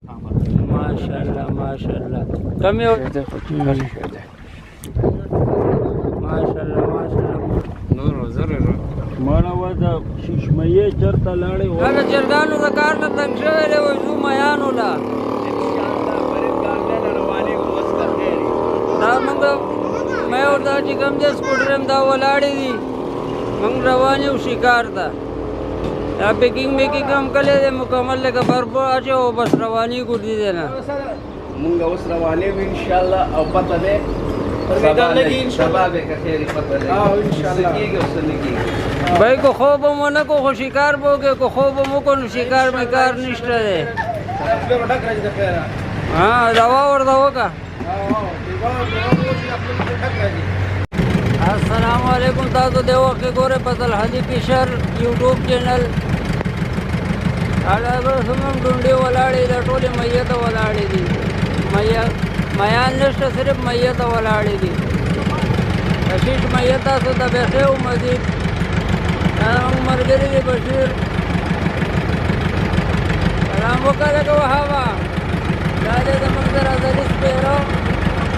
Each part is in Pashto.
ماشاءالله ماشاءالله کم یو ماشاءالله ماشاءالله نور زره مالا ودا ششميه چرته لاړې و هغه چرګانو د کار نه تنګ شوی دی وایي زو میانو لا دا موږ مې ورته چې کوم دی سکوټر هم دا ولاړې دي موږ روان یو شکار ته دا پیکنګ میکنګ هم کلی دی مکمل لکه بربو اچو بس رواني ګردي دی نه مونږ اوس روانې یو انشاءالله او پته ده سبا به که خیرې پته ده څه کېږي او څه نه کېږي بھائی کو خوب هم ونه کو خو شکار به وکړې کو خوب هم وکړو نو شکار مې کار نشته دی ها دوا ورته وکړه السلام علیکم تاسو د وخت ګوره فضل حاجی فشر یوټیوب چینل هغه سمم ډونډې ولاړې د ټولې میته ولاړې دي میان نشته صرف میته ولاړې دي کشیش میت تاسو ته بیخي و مزید زموږ ملګري دی بشیر سلام وکړه لکه وهابه دا دی زموږ سره ازلي سپېره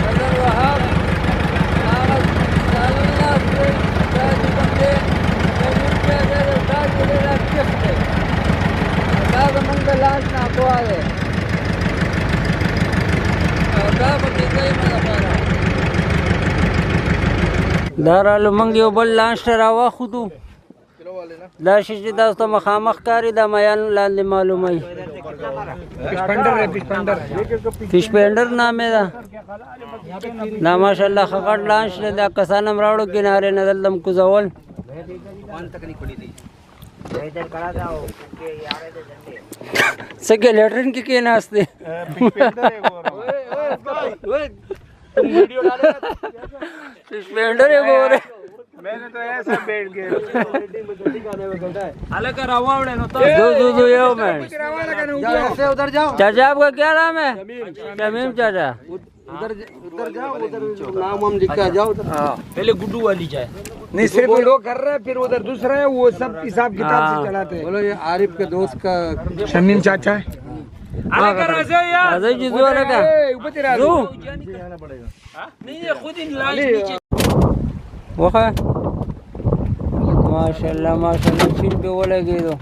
فضل وهاب هغه سالون ناست دی دا چې کوم دی زموږ پیاده دی دا چې دی دا کیف دی دا زموږ د لاس نه اقوا دی او دا به کیږي مه لپاره دا رالو موږ یو بل لانچ ته راواخدو دا شي چې تاسو ته مخامخ کاري دا میان لاندې معلوموي فش پینډر نامې ده دا ماشاءالله ښه غټ لانچ دی دا کسان هم راوړو کنارې نه دلته م کوزول څه کې لیټرین کې کېناست دی فش پینډر یې ګوره मैंने तो ऐसा बैठ गया अलग रावण दो यो मैं ऐसे उधर जाओ चाचा आपका क्या नाम है शमीम चाचा उधर जाओ उधर नाम हम लिख के जाओ पहले गुड्डू वाली जाए नहीं सिर्फ वो कर रहे हैं फिर उधर दूसरा है वो सब हिसाब किताब से चलाते हैं बोलो ये आरिफ के दोस्त का शमीम चाचा है अजय जी जो लगा जो नहीं ये खुद ही नीचे वहा माशाल्लाह माशाल्लाह चिन पे वो लगे दो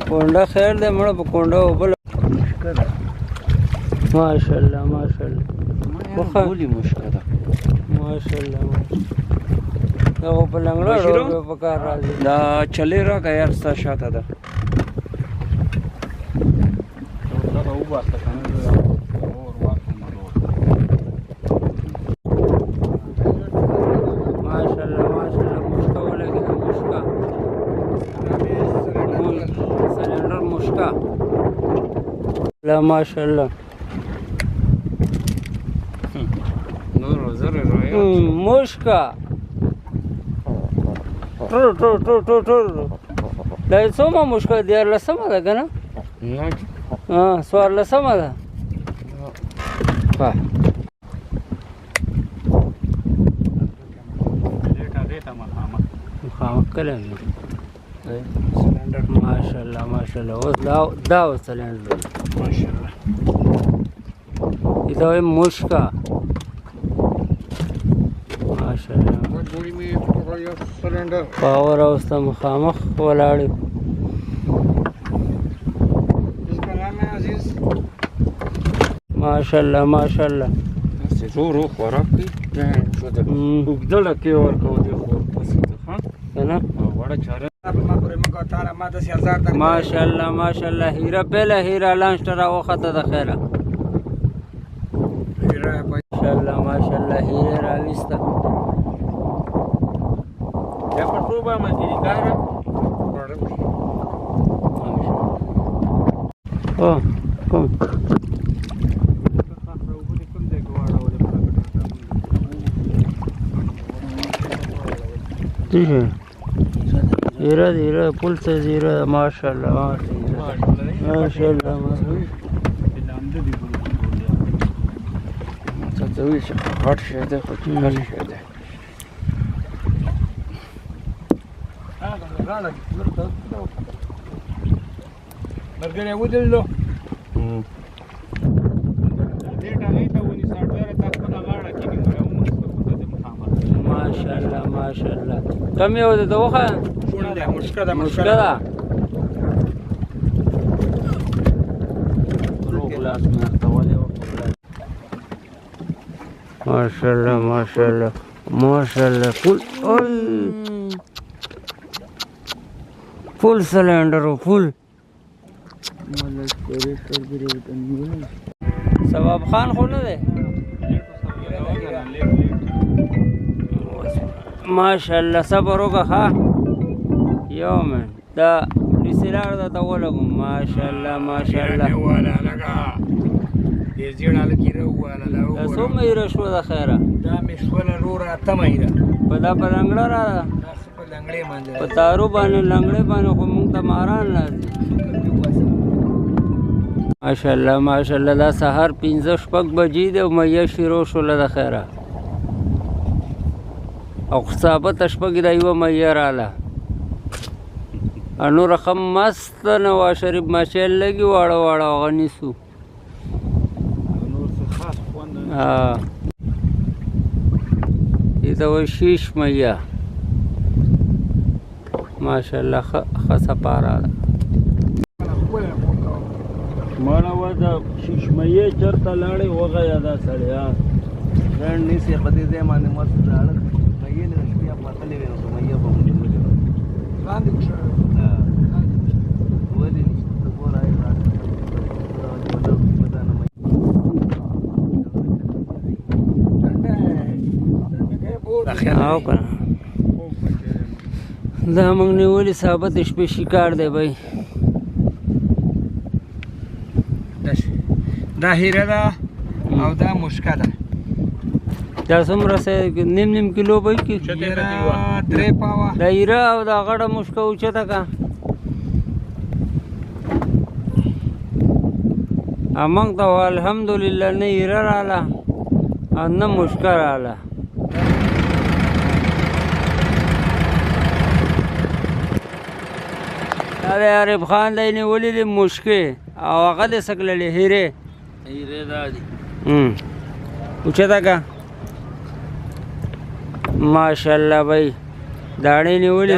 कोंडा खैर दे मड़ा कोंडा बोल माशाल्लाह माशाल्लाह वहा बोली मुश्किल माशाल्लाह دا په لنګړو په کار راځي دا چلی را کا یار ستا شاته ده لا ماشاءالله نور زره مشکا ټر دا څومره مشکا دی لسمه ده کنه ها سوار لسمه ده مخامخ کله ماشاءالله ماشاءالله اوس دا سلندر ماشاءالله دا وایي مشکا ماشاءالله پاور اوس ته مخامخ ولاړ ماشاءالله ماشاءالله رو خوراک کوي وګدل کې ورکو دی خو پس ها کنه وړه چاره ماشاءالله ماشاءالله هیره پهله هیره لانچ ته راوخته ده خیره ماشاءالله ماشاءالله هیره راویسته یا په ټوبه باندې کار او کوم دیشه هیره هیره پل سے هیره ماشاءالله ماشاءالله ته وی چې غټ شه ده خو غټ شه ده مرګره ودللو ماشاءالله ماشاءالله کم یو د دوخه مشکله ده مشکله ماشاءالله ماشاءالله ماشاءالله فل سلندر فل ثواب خان خو نه دی ماشاءالله صبر وکړه ښه یو من دا ډیسلار درته ولګم ماشاءالله ماشاءالله دا څومره ایره شوه د خیره دا مې شوله روره اتمه ایره په دا په لنګړه را ده په لنګړې باندې په تارو باندې لنګړې باندې خو موږ ته ماران راځي ماشاءالله ماشاءالله دا سهار 5-6 بجې دی او میه شروع شوله د خیره او ثابته شپه کې دا یوه میه راله نور رقم مست نواز شریف ماشین لګي واړه واړه هغه نیسو دې ته وایي شیش میه ماشاءالله ښه صفا راله ماړه وه د شیشمیې چېرته لاړې وغیا دا سړی رڼ نیسي په دې ځای باندې مست زاړه میې نه د شپې پتلې وې نو میې به مو جوړې لاندې ولې ته ګورای او کنه دا موږ نیولي ثابت شپې شکار دی بھائی دا هیره ده او دا مشکه ده دا څومره نیم کیلو به کې 3 پاوه دا هیره او دا غټه مشکه اوچته که موږ ته الحمدلله نه هیره راله او نه مشکه راله دا د عارف خان دی نیولي دي مشکې او هغه دې سکللې هیرې دا دي اوچته که ماشاءالله بھائی داړې نیولې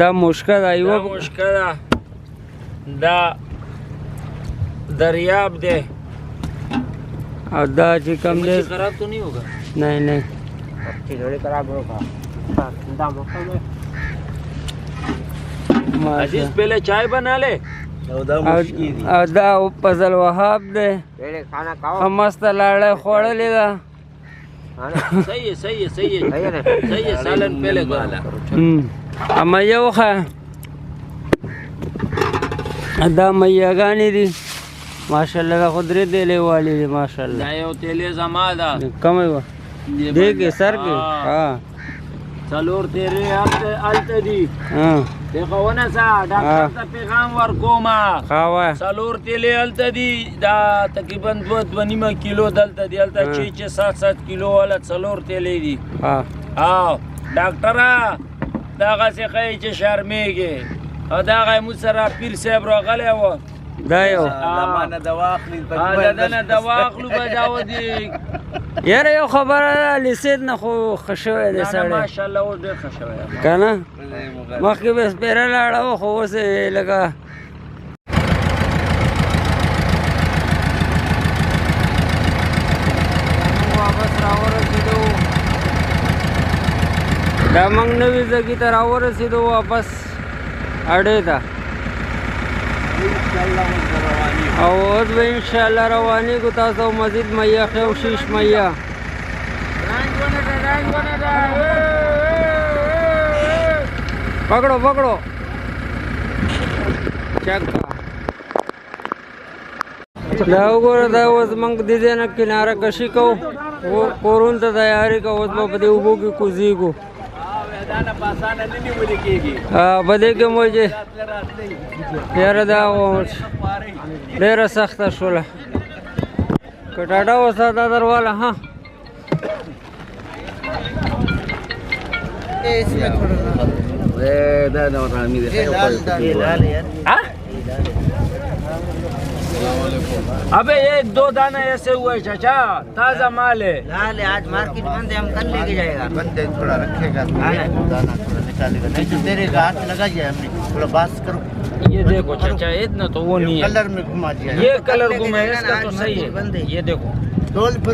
دا مشکه ده یوه مشکه ده دا دریاب دی और दा जी कम दे खराब तो नहीं होगा नहीं नहीं थोड़ी खराब होगा अजीज पहले चाय बना ले और दा पजल वहाब दे खाना खाओ मस्त लाड़े खोड़ले दा सही है सही है सही है सही है सालन पहले गाला अम्मा यो खा दा मैया गानी दी माशाल्लाह दा खुदरे देले वाली दी माशाल्लाह जायो तेले जमादा कम है वो देखे सर के हां चलोर तेरे आलते दी हां देखो ونه سا ډاکټر ته پیغام ورکوما خاوه څلور تیلې هلته دي دا تقریبا 2.5 کیلو دلته دی هلته 6-7 کیلو والا څلور تیلې دي او ډاکټره دغه څه کوي چې شرمېږي او دغه مو سره پیر صاحب راغلی و دا یو لمانه دوا اخلي دنه دوا اخلو بجاو دي یاره یو خبره ده لیسید نه خو ښه شوی دی سړی ماشاءالله اوس ډېر ښه شوی که نه مخکې به سپېره لاړه وه خو اوس یې لکه واپس راورسېدو دا موږ نوي ځګي ته راورسېدو واپس اډې ته او اوس به انشاءالله روانېږو تاسو مزید میه خیو شیش میه پکړو پکړو چک دا وګوره دا اوس موږ د دې نه کناره کشي کوو کورونو ته تیاري کوو اوس به په دې اوبو کې کوزېږو په دې کې مو چې یاره دا ډېره سخته شوله که ټاټا وساته درواله ها दाना और आमी ये लाल है यार। हाँ? अबे 1-2 दाना ऐसे हुए चाचा, ताजा माल है। लाल है, आज मार्केट बंद है, हम कल लेके जाएगा। बंदे थोड़ा रखेगा तो दाना थोड़ा निकालेगा, नहीं तो तेरे का हाथ लगा जाए, हमने थोड़ा बास करो। ये देखो चाचा, इतना तो वो नहीं है, कलर में घुमा दिया ये कलर घूमे, इसका तो सही है। ये देखो तोल फिर